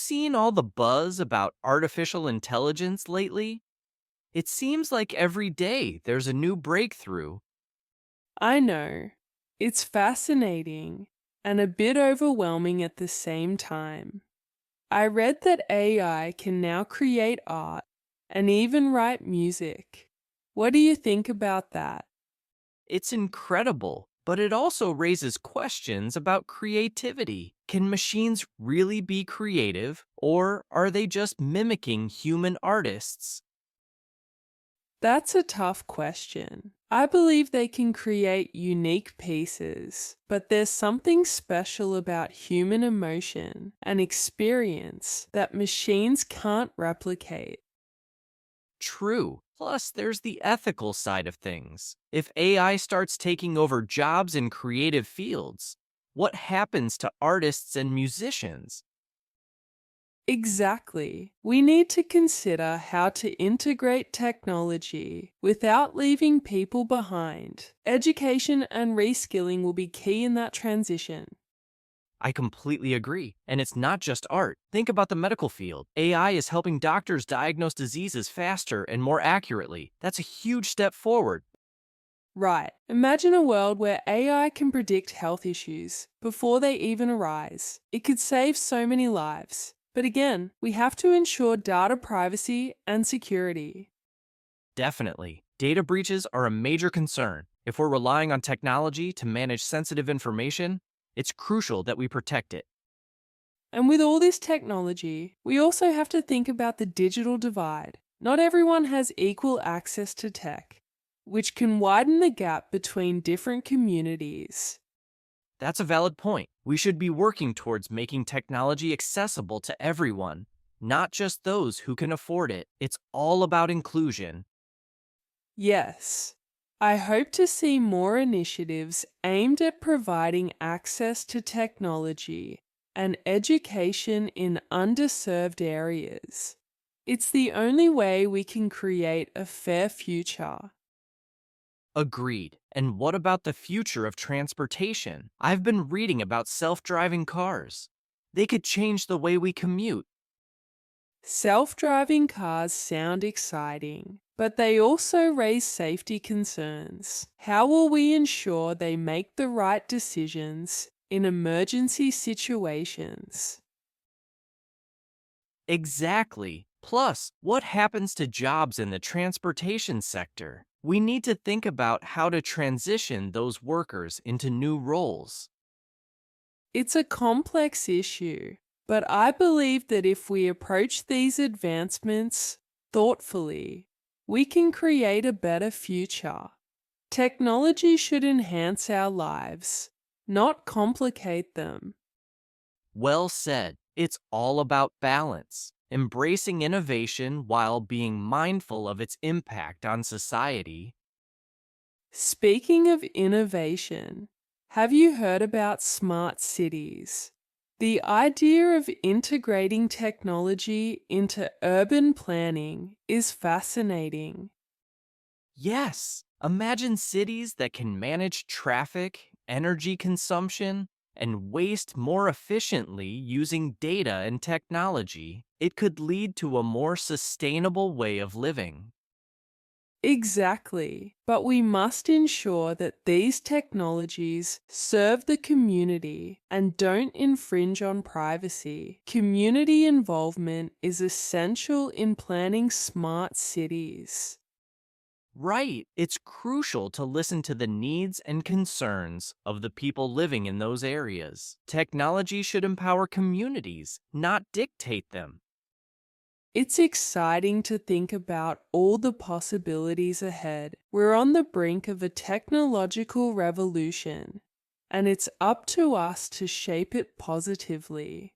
seen all the buzz about artificial intelligence lately? It seems like every day there's a new breakthrough. I know. It's fascinating and a bit overwhelming at the same time. I read that AI can now create art and even write music. What do you think about that? It's incredible, but it also raises questions about creativity. Can machines really be creative, or are they just mimicking human artists? That's a tough question. I believe they can create unique pieces, but there's something special about human emotion and experience that machines can't replicate. True. Plus, there's the ethical side of things. If AI starts taking over jobs in creative fields, what happens to artists and musicians? Exactly. We need to consider how to integrate technology without leaving people behind. Education and reskilling will be key in that transition. I completely agree. And it's not just art. Think about the medical field. AI is helping doctors diagnose diseases faster and more accurately. That's a huge step forward. Right. Imagine a world where AI can predict health issues before they even arise. It could save so many lives. But again, we have to ensure data privacy and security. Definitely. Data breaches are a major concern. If we're relying on technology to manage sensitive information, it's crucial that we protect it. And with all this technology, we also have to think about the digital divide. Not everyone has equal access to tech, which can widen the gap between different communities. That's a valid point. We should be working towards making technology accessible to everyone, not just those who can afford it. It's all about inclusion. Yes, I hope to see more initiatives aimed at providing access to technology and education in underserved areas. It's the only way we can create a fair future. Agreed. And what about the future of transportation? I've been reading about self-driving cars. They could change the way we commute. Self-driving cars sound exciting, but they also raise safety concerns. How will we ensure they make the right decisions in emergency situations? Exactly. Plus, what happens to jobs in the transportation sector? We need to think about how to transition those workers into new roles. It's a complex issue, but I believe that if we approach these advancements thoughtfully, we can create a better future. Technology should enhance our lives, not complicate them. Well said. It's all about balance, embracing innovation while being mindful of its impact on society. Speaking of innovation, have you heard about smart cities? The idea of integrating technology into urban planning is fascinating. Yes, imagine cities that can manage traffic, energy consumption, and waste more efficiently using data and technology. It could lead to a more sustainable way of living. Exactly. But we must ensure that these technologies serve the community and don't infringe on privacy. Community involvement is essential in planning smart cities. Right, it's crucial to listen to the needs and concerns of the people living in those areas. Technology should empower communities, not dictate them. It's exciting to think about all the possibilities ahead. We're on the brink of a technological revolution, and it's up to us to shape it positively.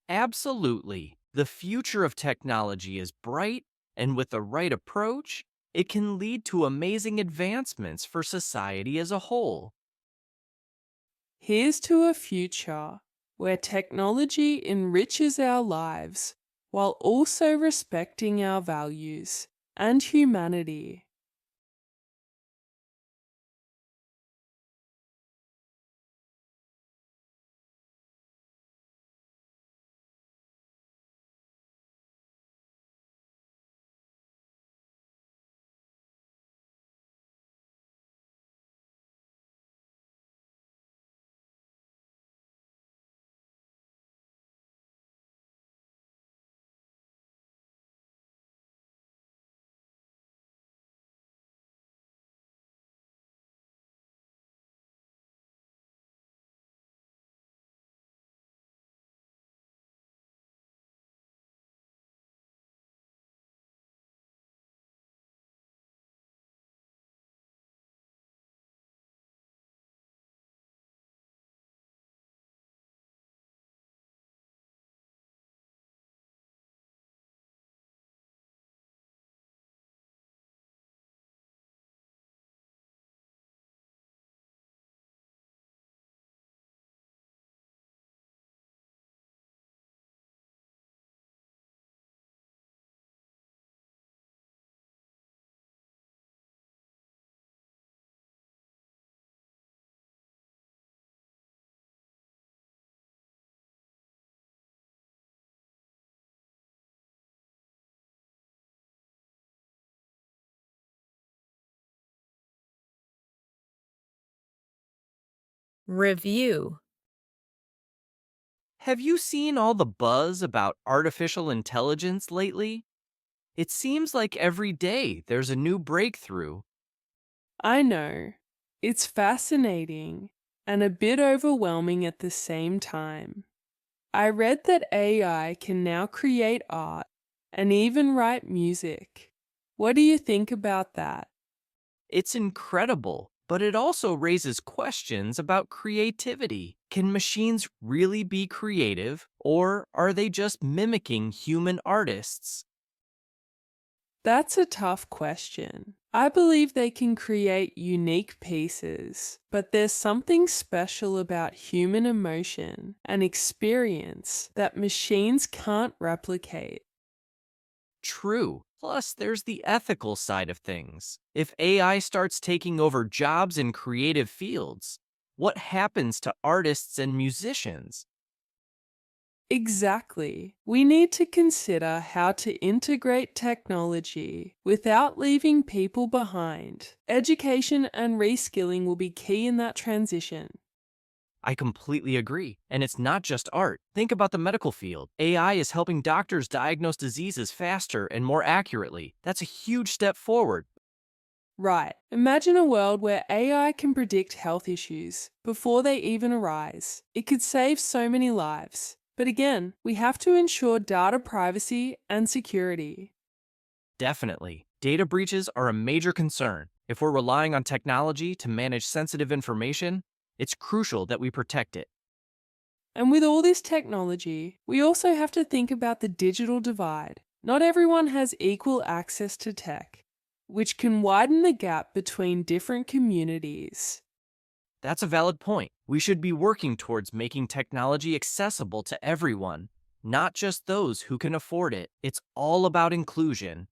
Absolutely. The future of technology is bright, and with the right approach, it can lead to amazing advancements for society as a whole. Here's to a future where technology enriches our lives while also respecting our values and humanity. Review. Have you seen all the buzz about artificial intelligence lately? It seems like every day there's a new breakthrough. I know. It's fascinating and a bit overwhelming at the same time. I read that AI can now create art and even write music. What do you think about that? It's incredible, but it also raises questions about creativity. Can machines really be creative, or are they just mimicking human artists? That's a tough question. I believe they can create unique pieces, but there's something special about human emotion and experience that machines can't replicate. True. Plus, there's the ethical side of things. If AI starts taking over jobs in creative fields, what happens to artists and musicians? Exactly. We need to consider how to integrate technology without leaving people behind. Education and reskilling will be key in that transition. I completely agree. And it's not just art. Think about the medical field. AI is helping doctors diagnose diseases faster and more accurately. That's a huge step forward. Right. Imagine a world where AI can predict health issues before they even arise. It could save so many lives. But again, we have to ensure data privacy and security. Definitely. Data breaches are a major concern. If we're relying on technology to manage sensitive information, it's crucial that we protect it. And with all this technology, we also have to think about the digital divide. Not everyone has equal access to tech, which can widen the gap between different communities. That's a valid point. We should be working towards making technology accessible to everyone, not just those who can afford it. It's all about inclusion.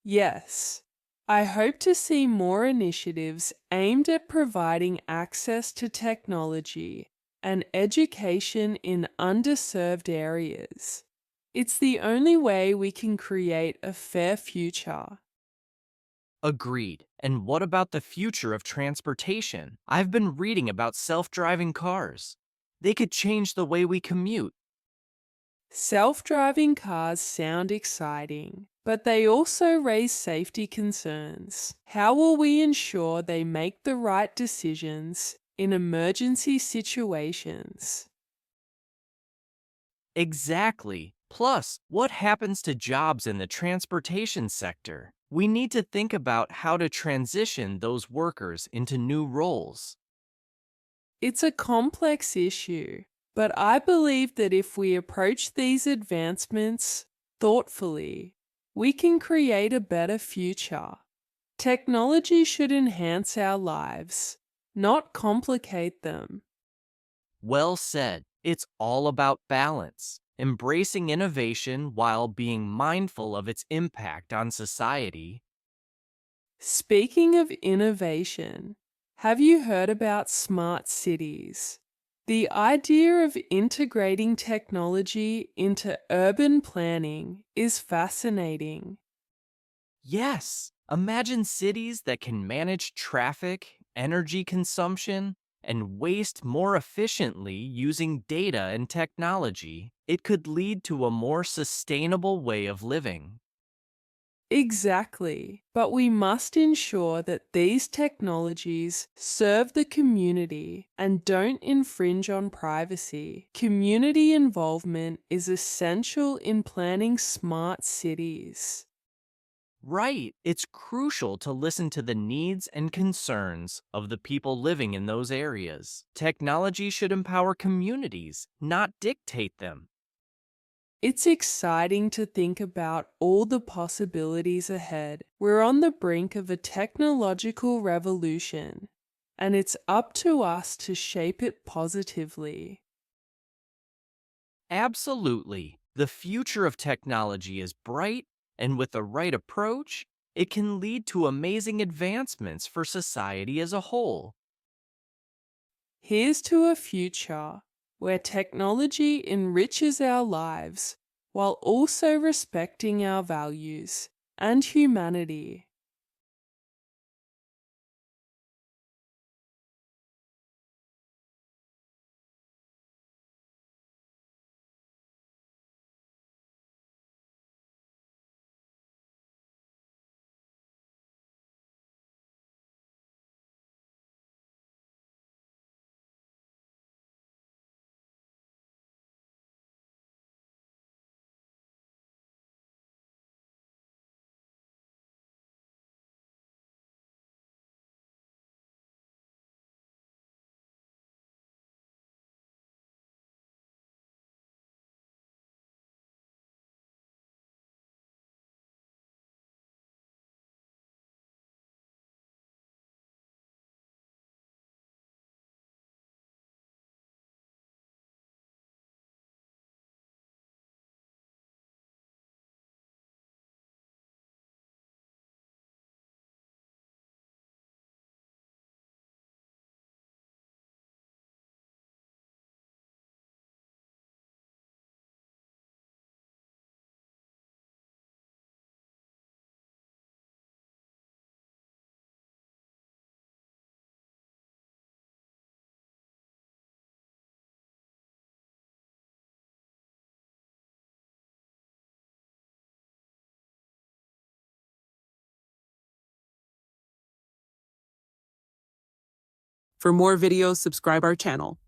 Yes, I hope to see more initiatives aimed at providing access to technology and education in underserved areas. It's the only way we can create a fair future. Agreed. And what about the future of transportation? I've been reading about self-driving cars. They could change the way we commute. Self-driving cars sound exciting, but they also raise safety concerns. How will we ensure they make the right decisions in emergency situations? Exactly. Plus, what happens to jobs in the transportation sector? We need to think about how to transition those workers into new roles. It's a complex issue, but I believe that if we approach these advancements thoughtfully, we can create a better future. Technology should enhance our lives, not complicate them. Well said. It's all about balance, embracing innovation while being mindful of its impact on society. Speaking of innovation, have you heard about smart cities? The idea of integrating technology into urban planning is fascinating. Yes, imagine cities that can manage traffic, energy consumption, and waste more efficiently using data and technology. It could lead to a more sustainable way of living. Exactly. But we must ensure that these technologies serve the community and don't infringe on privacy. Community involvement is essential in planning smart cities. Right, it's crucial to listen to the needs and concerns of the people living in those areas. Technology should empower communities, not dictate them. It's exciting to think about all the possibilities ahead. We're on the brink of a technological revolution, and it's up to us to shape it positively. Absolutely. The future of technology is bright, and with the right approach, it can lead to amazing advancements for society as a whole. Here's to a future where technology enriches our lives while also respecting our values and humanity. For more videos, subscribe our channel.